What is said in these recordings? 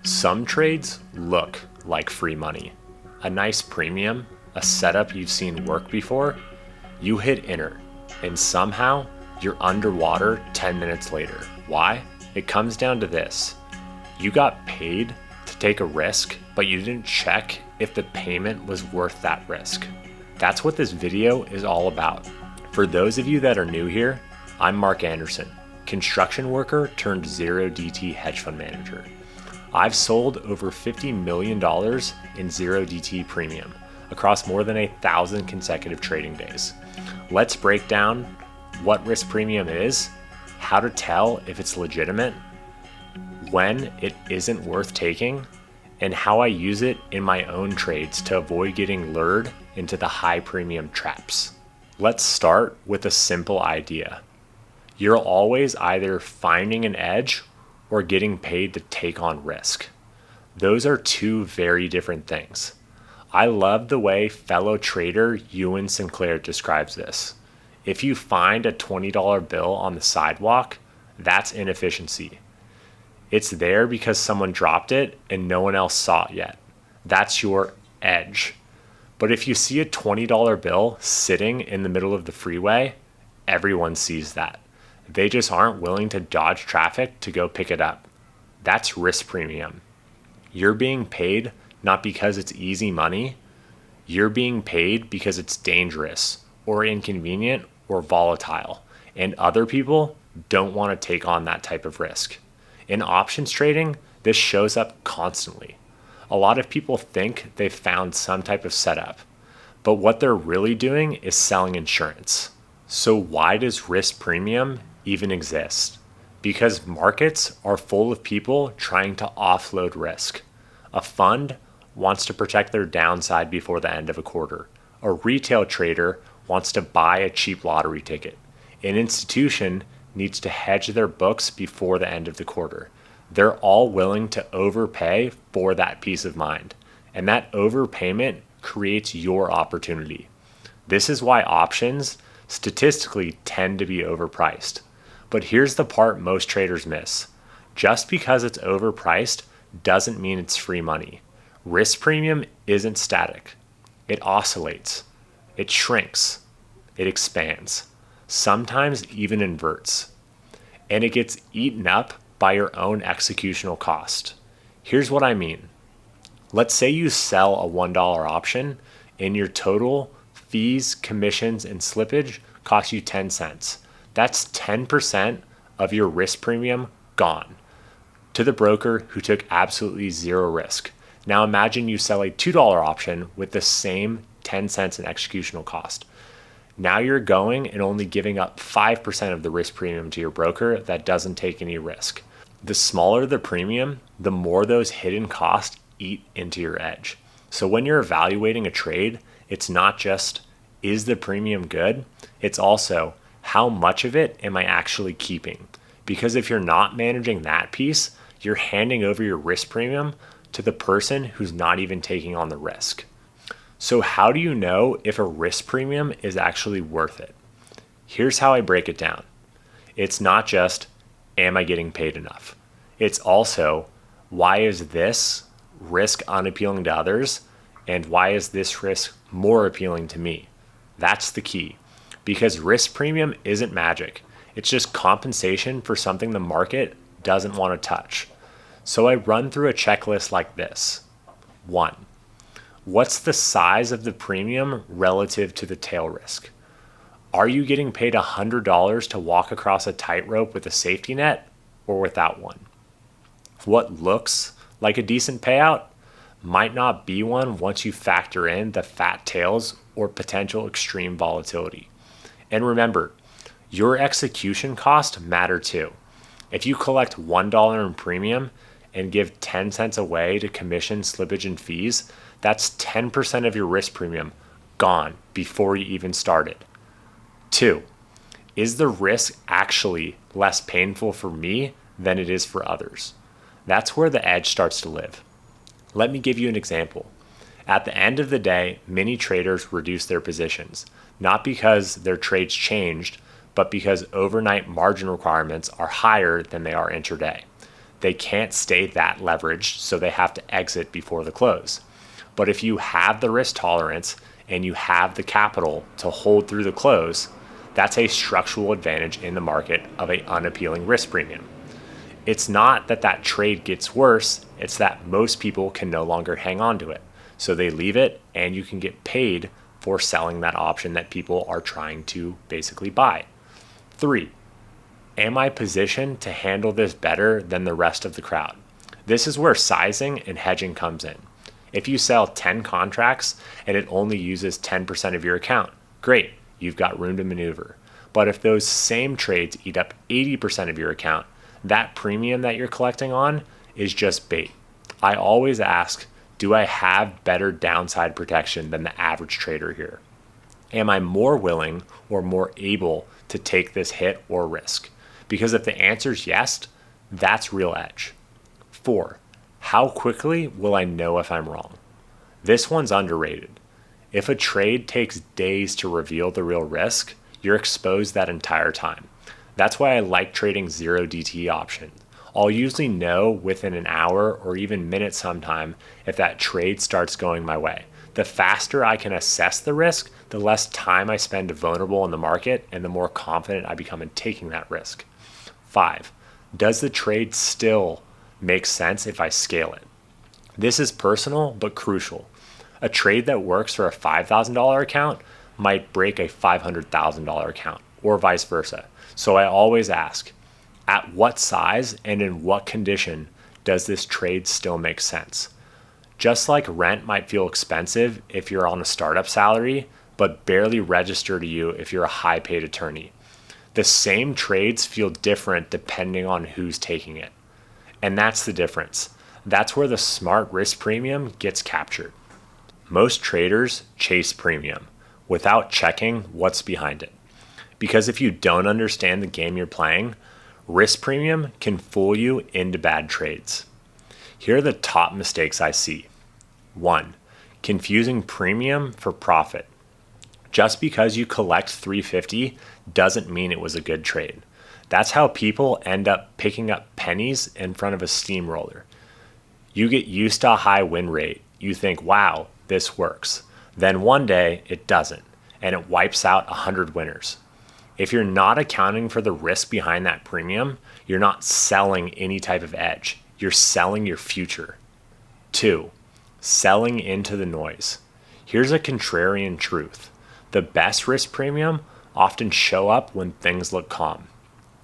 Some trades look like free money. A nice premium, a setup you've seen work before, you hit enter, and somehow you're underwater 10 minutes later. Why? It comes down to this. You got paid to take a risk, but you didn't check if the payment was worth that risk. That's what this video is all about. For those of you that are new here, I'm Mark Anderson, construction worker turned zero DT hedge fund manager. I've sold over $50 million in zero DT premium across more than 1,000 consecutive trading days. Let's break down what risk premium is, how to tell if it's legitimate, when it isn't worth taking, and how I use it in my own trades to avoid getting lured into the high premium traps. Let's start with a simple idea. You're always either finding an edge or getting paid to take on risk. Those are two very different things. I love the way fellow trader Ewan Sinclair describes this. If you find a $20 bill on the sidewalk, that's inefficiency. It's there because someone dropped it and no one else saw it yet. That's your edge. But if you see a $20 bill sitting in the middle of the freeway, everyone sees that. They just aren't willing to dodge traffic to go pick it up. That's risk premium. You're being paid not because it's easy money. You're being paid because it's dangerous or inconvenient or volatile, and other people don't want to take on that type of risk. In options trading, this shows up constantly. A lot of people think they've found some type of setup, but what they're really doing is selling insurance. So why does risk premium even exist? Because markets are full of people trying to offload risk. A fund wants to protect their downside before the end of a quarter. A retail trader wants to buy a cheap lottery ticket. An institution needs to hedge their books before the end of the quarter. They're all willing to overpay for that peace of mind. And that overpayment creates your opportunity. This is why options statistically tend to be overpriced. But here's the part most traders miss. Just because it's overpriced doesn't mean it's free money. Risk premium isn't static. It oscillates. It shrinks. It expands. Sometimes even inverts. And it gets eaten up by your own executional cost. Here's what I mean. Let's say you sell a $1 option and your total fees, commissions, and slippage cost you 10 cents. That's 10% of your risk premium gone to the broker who took absolutely zero risk. Now imagine you sell a $2 option with the same 10 cents in executional cost. Now you're going and only giving up 5% of the risk premium to your broker that doesn't take any risk. The smaller the premium, the more those hidden costs eat into your edge. So when you're evaluating a trade, it's not just, is the premium good? It's also, how much of it am I actually keeping? Because if you're not managing that piece, you're handing over your risk premium to the person who's not even taking on the risk. So how do you know if a risk premium is actually worth it? Here's how I break it down. It's not just, am I getting paid enough? It's also, why is this risk unappealing to others? And why is this risk more appealing to me? That's the key. Because risk premium isn't magic. It's just compensation for something the market doesn't want to touch. So I run through a checklist like this. 1. What's the size of the premium relative to the tail risk? Are you getting paid $100 to walk across a tightrope with a safety net or without one? What looks like a decent payout might not be one once you factor in the fat tails or potential extreme volatility. And remember, your execution costs matter too. If you collect $1 in premium and give 10 cents away to commission, slippage, and fees, that's 10% of your risk premium gone before you even started. 2, is the risk actually less painful for me than it is for others? That's where the edge starts to live. Let me give you an example. At the end of the day, many traders reduce their positions, not because their trades changed, but because overnight margin requirements are higher than they are intraday. They can't stay that leveraged, so they have to exit before the close. But if you have the risk tolerance and you have the capital to hold through the close, that's a structural advantage in the market of an unappealing risk premium. It's not that that trade gets worse, it's that most people can no longer hang on to it. So they leave it, and you can get paid for selling that option that people are trying to basically buy. 3, am I positioned to handle this better than the rest of the crowd? This is where sizing and hedging comes in. If you sell 10 contracts and it only uses 10% of your account, great, you've got room to maneuver. But if those same trades eat up 80% of your account, that premium that you're collecting on is just bait. I always ask, do I have better downside protection than the average trader here? Am I more willing or more able to take this hit or risk? Because if the answer is yes, that's real edge. 4, how quickly will I know if I'm wrong? This one's underrated. If a trade takes days to reveal the real risk, you're exposed that entire time. That's why I like trading 0 DTE options. I'll usually know within an hour or even minutes sometime if that trade starts going my way. The faster I can assess the risk, the less time I spend vulnerable in the market and the more confident I become in taking that risk. 5, does the trade still make sense if I scale it? This is personal but crucial. A trade that works for a $5,000 account might break a $500,000 account or vice versa. So I always ask, at what size and in what condition does this trade still make sense? Just like rent might feel expensive if you're on a startup salary, but barely register to you if you're a high paid attorney. The same trades feel different depending on who's taking it. And that's the difference. That's where the smart risk premium gets captured. Most traders chase premium without checking what's behind it. Because if you don't understand the game you're playing, risk premium can fool you into bad trades. Here are the top mistakes I see. 1, confusing premium for profit. Just because you collect $350 doesn't mean it was a good trade. That's how people end up picking up pennies in front of a steamroller. You get used to a high win rate. You think, wow, this works. Then one day it doesn't, and it wipes out 100 winners. If you're not accounting for the risk behind that premium, you're not selling any type of edge. You're selling your future. 2, selling into the noise. Here's a contrarian truth. The best risk premium often show up when things look calm.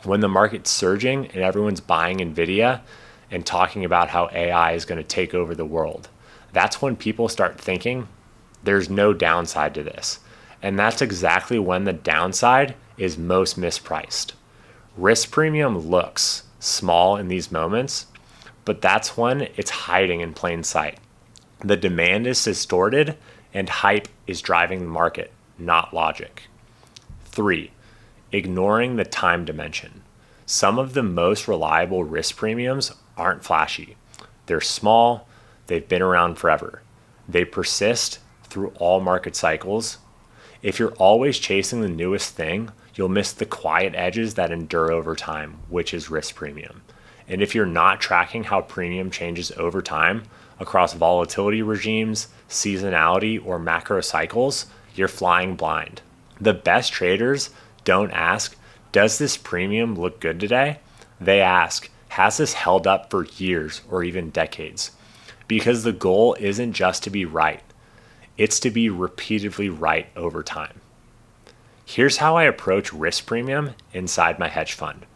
When the market's surging and everyone's buying NVIDIA and talking about how AI is going to take over the world, that's when people start thinking there's no downside to this. And that's exactly when the downside is most mispriced. Risk premium looks small in these moments, but that's when it's hiding in plain sight. The demand is distorted and hype is driving the market, not logic. 3, ignoring the time dimension. Some of the most reliable risk premiums aren't flashy. They're small, they've been around forever. They persist through all market cycles. If you're always chasing the newest thing, you'll miss the quiet edges that endure over time, which is risk premium. And if you're not tracking how premium changes over time across volatility regimes, seasonality, or macro cycles, you're flying blind. The best traders don't ask, does this premium look good today? They ask, has this held up for years or even decades? Because the goal isn't just to be right. It's to be repeatedly right over time. Here's how I approach risk premium inside my hedge fund.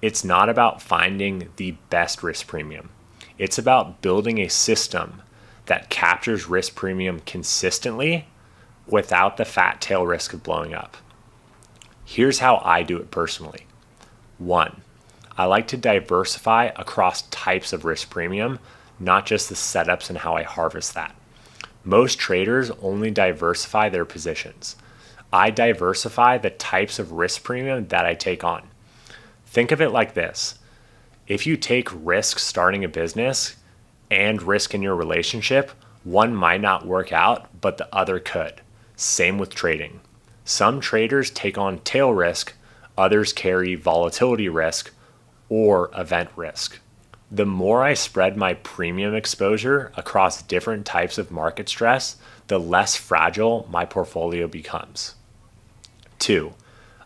It's not about finding the best risk premium. It's about building a system that captures risk premium consistently without the fat tail risk of blowing up. Here's how I do it personally. 1, I like to diversify across types of risk premium, not just the setups and how I harvest that. Most traders only diversify their positions. I diversify the types of risk premium that I take on. Think of it like this. If you take risk starting a business and risk in your relationship, one might not work out, but the other could. Same with trading. Some traders take on tail risk, others carry volatility risk or event risk. The more I spread my premium exposure across different types of market stress, the less fragile my portfolio becomes. 2.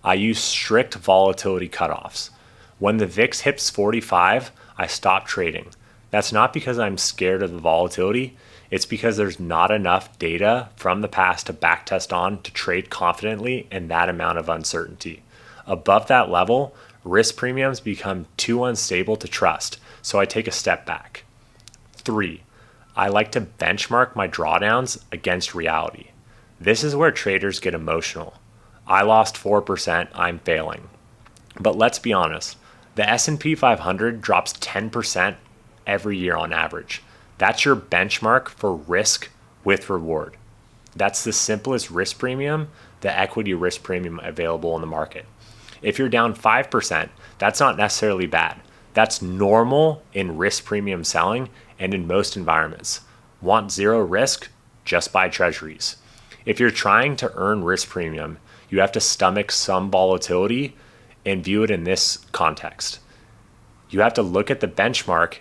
I use strict volatility cutoffs. When the VIX hits 45, I stop trading. That's not because I'm scared of the volatility. It's because there's not enough data from the past to backtest on to trade confidently in that amount of uncertainty. Above that level, risk premiums become too unstable to trust, so I take a step back. 3. I like to benchmark my drawdowns against reality. This is where traders get emotional. I lost 4%, I'm failing. But let's be honest, the S&P 500 drops 10% every year on average. That's your benchmark for risk with reward. That's the simplest risk premium, the equity risk premium available in the market. If you're down 5%, that's not necessarily bad. That's normal in risk premium selling and in most environments. Want zero risk? Just buy treasuries. If you're trying to earn risk premium, you have to stomach some volatility and view it in this context. You have to look at the benchmark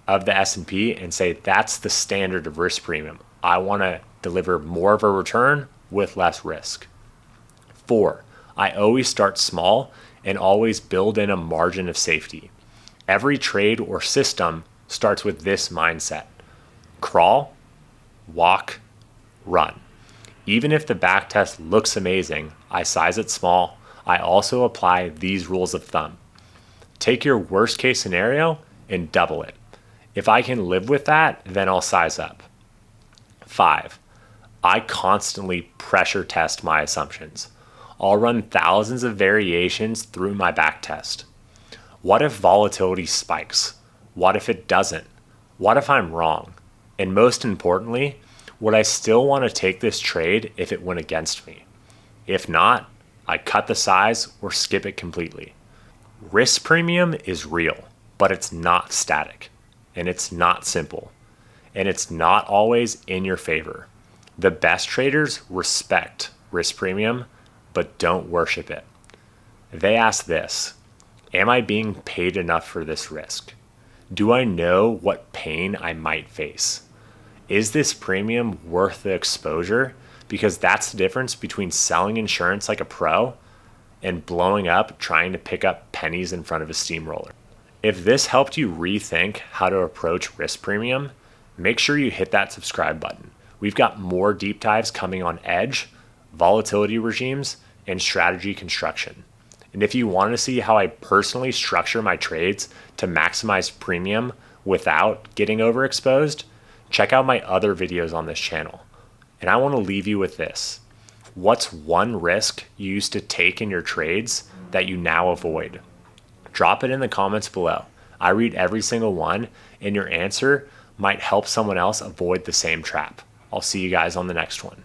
of the S&P and say, that's the standard of risk premium. I want to deliver more of a return with less risk. 4, I always start small and always build in a margin of safety. Every trade or system starts with this mindset: crawl, walk, run. Even if the backtest looks amazing, I size it small. I also apply these rules of thumb. Take your worst case scenario and double it. If I can live with that, then I'll size up. 5, I constantly pressure test my assumptions. I'll run thousands of variations through my backtest. What if volatility spikes? What if it doesn't? What if I'm wrong? And most importantly, would I still want to take this trade if it went against me? If not, I cut the size or skip it completely. Risk premium is real, but it's not static, and it's not simple, and it's not always in your favor. The best traders respect risk premium, but don't worship it. They ask this: am I being paid enough for this risk? Do I know what pain I might face? Is this premium worth the exposure? Because that's the difference between selling insurance like a pro and blowing up trying to pick up pennies in front of a steamroller. If this helped you rethink how to approach risk premium, make sure you hit that subscribe button. We've got more deep dives coming on edge, volatility regimes, and strategy construction. And if you want to see how I personally structure my trades to maximize premium without getting overexposed, check out my other videos on this channel. And I want to leave you with this: what's one risk you used to take in your trades that you now avoid? Drop it in the comments below. I read every single one, and your answer might help someone else avoid the same trap. I'll see you guys on the next one.